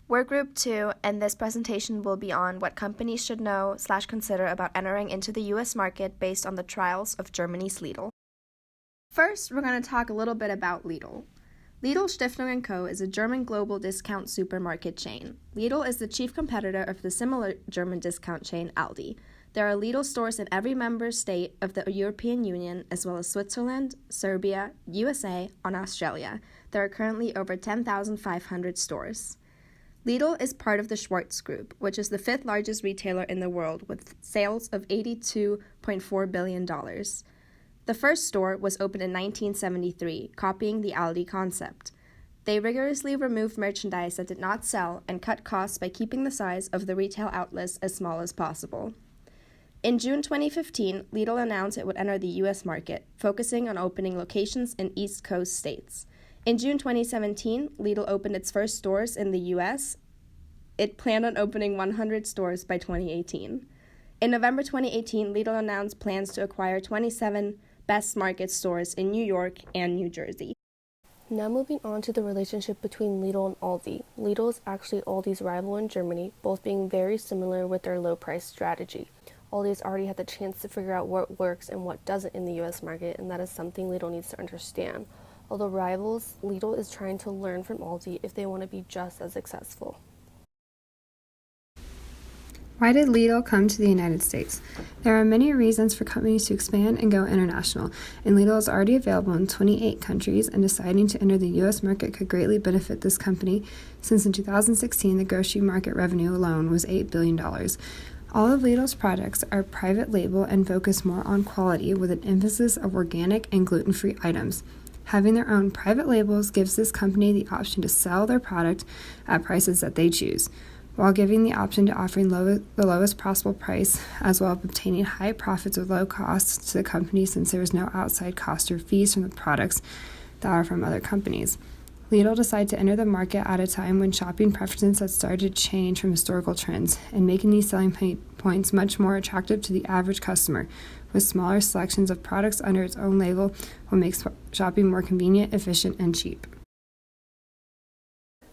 We're Group 2, and this presentation will be on what companies should know/consider about entering into the U.S. market based on the trials of Germany's Lidl. First, we're going to talk a little bit about Lidl. Lidl Stiftung & Co. is a German global discount supermarket chain. Lidl is the chief competitor of the similar German discount chain Aldi. There are Lidl stores in every member state of the European Union, as well as Switzerland, Serbia, USA, and Australia. There are currently over 10,500 stores. Lidl is part of the Schwarz Group, which is the fifth largest retailer in the world with sales of $82.4 billion. The first store was opened in 1973, copying the Aldi concept. They rigorously removed merchandise that did not sell and cut costs by keeping the size of the retail outlets as small as possible. In June 2015, Lidl announced it would enter the U.S. market, focusing on opening locations in East Coast states. In June 2017, Lidl opened its first stores in the U.S. It planned on opening 100 stores by 2018. In November 2018, Lidl announced plans to acquire 27 Best Market stores in New York and New Jersey. Now moving on to the relationship between Lidl and Aldi. Lidl is actually Aldi's rival in Germany, both being very similar with their low price strategy. Aldi has already had the chance to figure out what works and what doesn't in the U.S. market, and that is something Lidl needs to understand. Although rivals, Lidl is trying to learn from Aldi if they want to be just as successful. Why did Lidl come to the United States? There are many reasons for companies to expand and go international, and Lidl is already available in 28 countries, and deciding to enter the U.S. market could greatly benefit this company, since in 2016 the grocery market revenue alone was $8 billion. All of Lidl's products are private label and focus more on quality with an emphasis of organic and gluten-free items. Having their own private labels gives this company the option to sell their product at prices that they choose, while giving the option to offering the lowest possible price, as well as obtaining high profits with low costs to the company, since there is no outside cost or fees from the products that are from other companies. Lidl decided to enter the market at a time when shopping preferences had started to change from historical trends, and making these selling points much more attractive to the average customer. With smaller selections of products under its own label will make shopping more convenient, efficient, and cheap.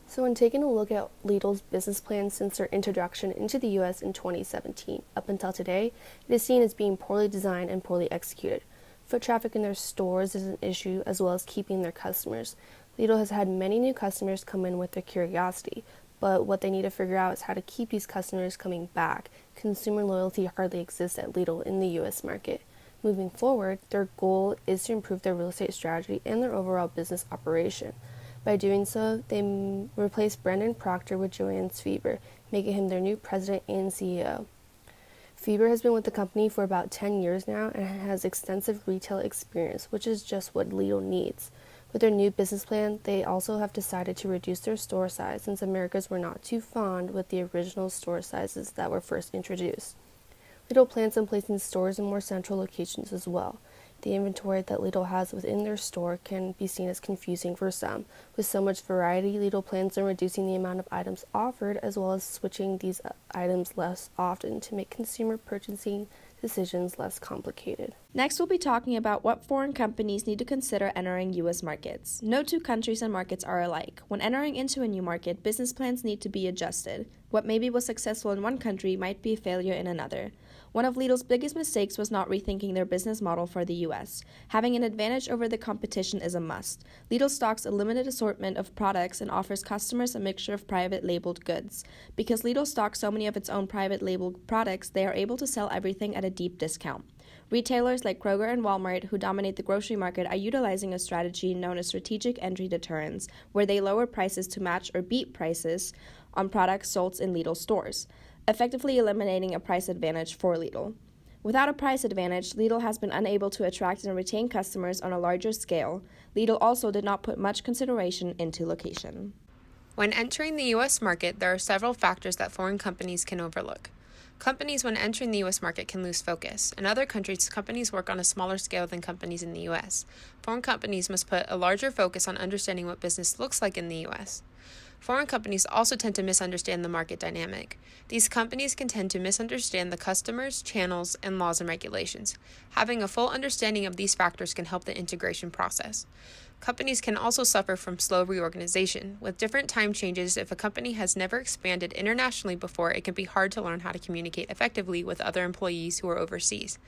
So when taking a look at Lidl's business plan since their introduction into the U.S. in 2017, up until today, it is seen as being poorly designed and poorly executed. Foot traffic in their stores is an issue, as well as keeping their customers. Lidl has had many new customers come in with their curiosity, but what they need to figure out is how to keep these customers coming back. Consumer loyalty hardly exists at Lidl in the U.S. market. Moving forward, their goal is to improve their real estate strategy and their overall business operation. By doing so, they replaced Brendan Proctor with Joanne Fieber, making him their new president and CEO. Fieber has been with the company for about 10 years now and has extensive retail experience, which is just what Lidl needs. With their new business plan, they also have decided to reduce their store size, since Americans were not too fond with the original store sizes that were first introduced. Lidl plans on placing stores in more central locations as well. The inventory that Lidl has within their store can be seen as confusing for some. With so much variety, Lidl plans on reducing the amount of items offered, as well as switching these items less often to make consumer purchasing decisions less complicated. Next, we'll be talking about what foreign companies need to consider entering U.S. markets. No two countries and markets are alike. When entering into a new market, business plans need to be adjusted. What maybe was successful in one country might be a failure in another. One of Lidl's biggest mistakes was not rethinking their business model for the U.S. Having an advantage over the competition is a must. Lidl stocks a limited assortment of products and offers customers a mixture of private labeled goods. Because Lidl stocks so many of its own private labeled products, they are able to sell everything at a deep discount. Retailers like Kroger and Walmart, who dominate the grocery market, are utilizing a strategy known as strategic entry deterrence, where they lower prices to match or beat prices on products sold in Lidl stores, effectively eliminating a price advantage for Lidl. Without a price advantage, Lidl has been unable to attract and retain customers on a larger scale. Lidl also did not put much consideration into location. When entering the U.S. market, there are several factors that foreign companies can overlook. Companies, when entering the U.S. market, can lose focus. In other countries, companies work on a smaller scale than companies in the U.S. Foreign companies must put a larger focus on understanding what business looks like in the U.S. Foreign companies also tend to misunderstand the market dynamic. These companies can tend to misunderstand the customers, channels, and laws and regulations. Having a full understanding of these factors can help the integration process. Companies can also suffer from slow reorganization. With different time changes, if a company has never expanded internationally before, it can be hard to learn how to communicate effectively with other employees who are overseas.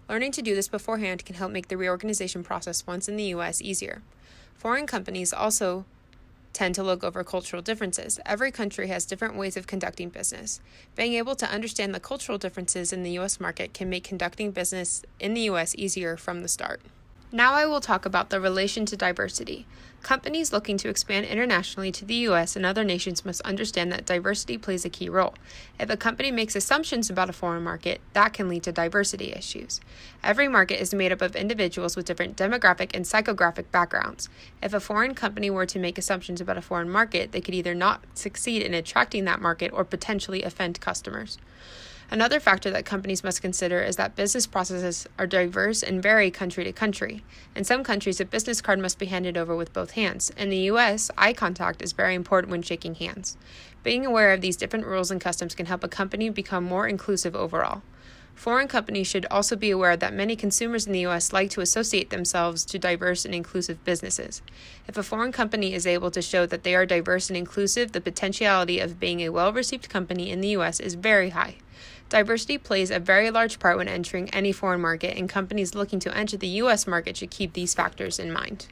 Learning to do this beforehand can help make the reorganization process once in the U.S. easier. Foreign companies also tend to look over cultural differences. Every country has different ways of conducting business. Being able to understand the cultural differences in the U.S. market can make conducting business in the U.S. easier from the start. Now I will talk about the relation to diversity. Companies looking to expand internationally to the U.S. and other nations must understand that diversity plays a key role. If a company makes assumptions about a foreign market, that can lead to diversity issues. Every market is made up of individuals with different demographic and psychographic backgrounds. If a foreign company were to make assumptions about a foreign market, they could either not succeed in attracting that market or potentially offend customers. Another factor that companies must consider is that business processes are diverse and vary country to country. In some countries, a business card must be handed over with both hands. In the U.S., eye contact is very important when shaking hands. Being aware of these different rules and customs can help a company become more inclusive overall. Foreign companies should also be aware that many consumers in the U.S. like to associate themselves to diverse and inclusive businesses. If a foreign company is able to show that they are diverse and inclusive, the potentiality of being a well-received company in the U.S. is very high. Diversity plays a very large part when entering any foreign market, and companies looking to enter the U.S. market should keep these factors in mind.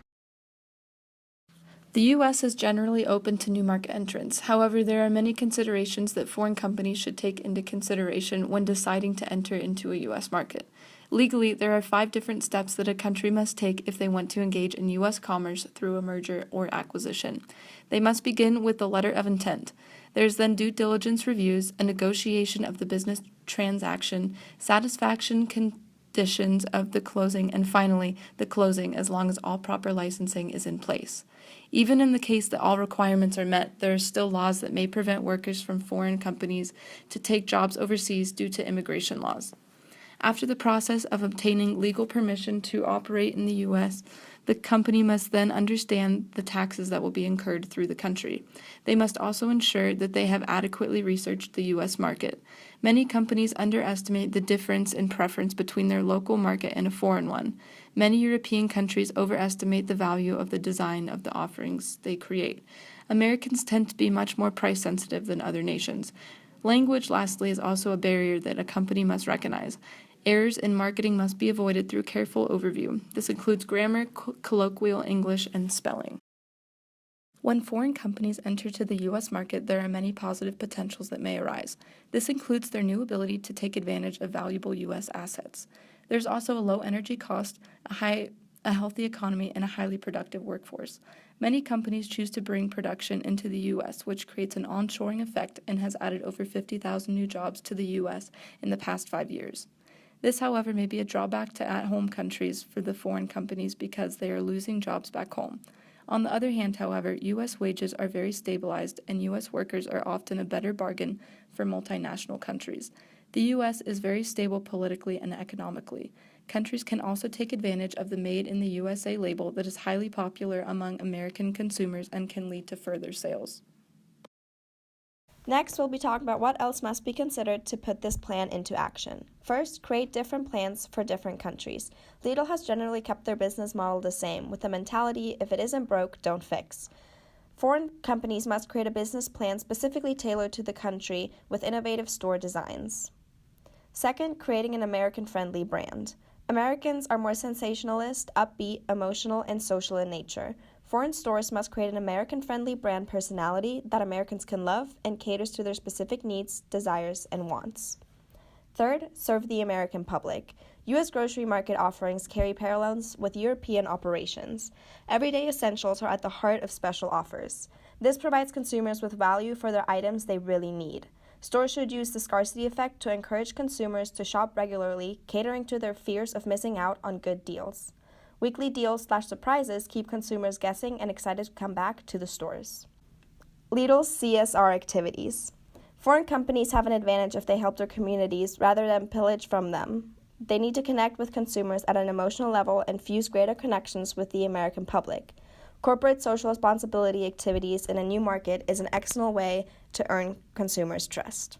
The U.S. is generally open to new market entrants. However, there are many considerations that foreign companies should take into consideration when deciding to enter into a U.S. market. Legally, there are 5 different steps that a country must take if they want to engage in U.S. commerce through a merger or acquisition. They must begin with the letter of intent. There's then due diligence reviews, a negotiation of the business transaction, satisfaction conditions of the closing, and finally, the closing as long as all proper licensing is in place. Even in the case that all requirements are met, there are still laws that may prevent workers from foreign companies to take jobs overseas due to immigration laws. After the process of obtaining legal permission to operate in the U.S., the company must then understand the taxes that will be incurred through the country. They must also ensure that they have adequately researched the U.S. market. Many companies underestimate the difference in preference between their local market and a foreign one. Many European countries overestimate the value of the design of the offerings they create. Americans tend to be much more price sensitive than other nations. Language, lastly, is also a barrier that a company must recognize. Errors in marketing must be avoided through careful overview. This includes grammar, colloquial English, and spelling. When foreign companies enter to the U.S. market, there are many positive potentials that may arise. This includes their new ability to take advantage of valuable U.S. assets. There's also a low energy cost, a healthy economy, and a highly productive workforce. Many companies choose to bring production into the U.S., which creates an onshoring effect and has added over 50,000 new jobs to the U.S. in the past 5 years. This, however, may be a drawback to at-home countries for the foreign companies because they are losing jobs back home. On the other hand, however, U.S. wages are very stabilized and U.S. workers are often a better bargain for multinational countries. The U.S. is very stable politically and economically. Countries can also take advantage of the Made in the USA label that is highly popular among American consumers and can lead to further sales. Next, we'll be talking about what else must be considered to put this plan into action. First, create different plans for different countries. Lidl has generally kept their business model the same, with the mentality, if it isn't broke, don't fix. Foreign companies must create a business plan specifically tailored to the country with innovative store designs. Second, creating an American-friendly brand. Americans are more sensationalist, upbeat, emotional, and social in nature. Foreign stores must create an American-friendly brand personality that Americans can love and caters to their specific needs, desires, and wants. Third, serve the American public. U.S. grocery market offerings carry parallels with European operations. Everyday essentials are at the heart of special offers. This provides consumers with value for their items they really need. Stores should use the scarcity effect to encourage consumers to shop regularly, catering to their fears of missing out on good deals. Weekly deals/surprises keep consumers guessing and excited to come back to the stores. Lidl's CSR activities. Foreign companies have an advantage if they help their communities rather than pillage from them. They need to connect with consumers at an emotional level and fuse greater connections with the American public. Corporate social responsibility activities in a new market is an excellent way to earn consumers' trust.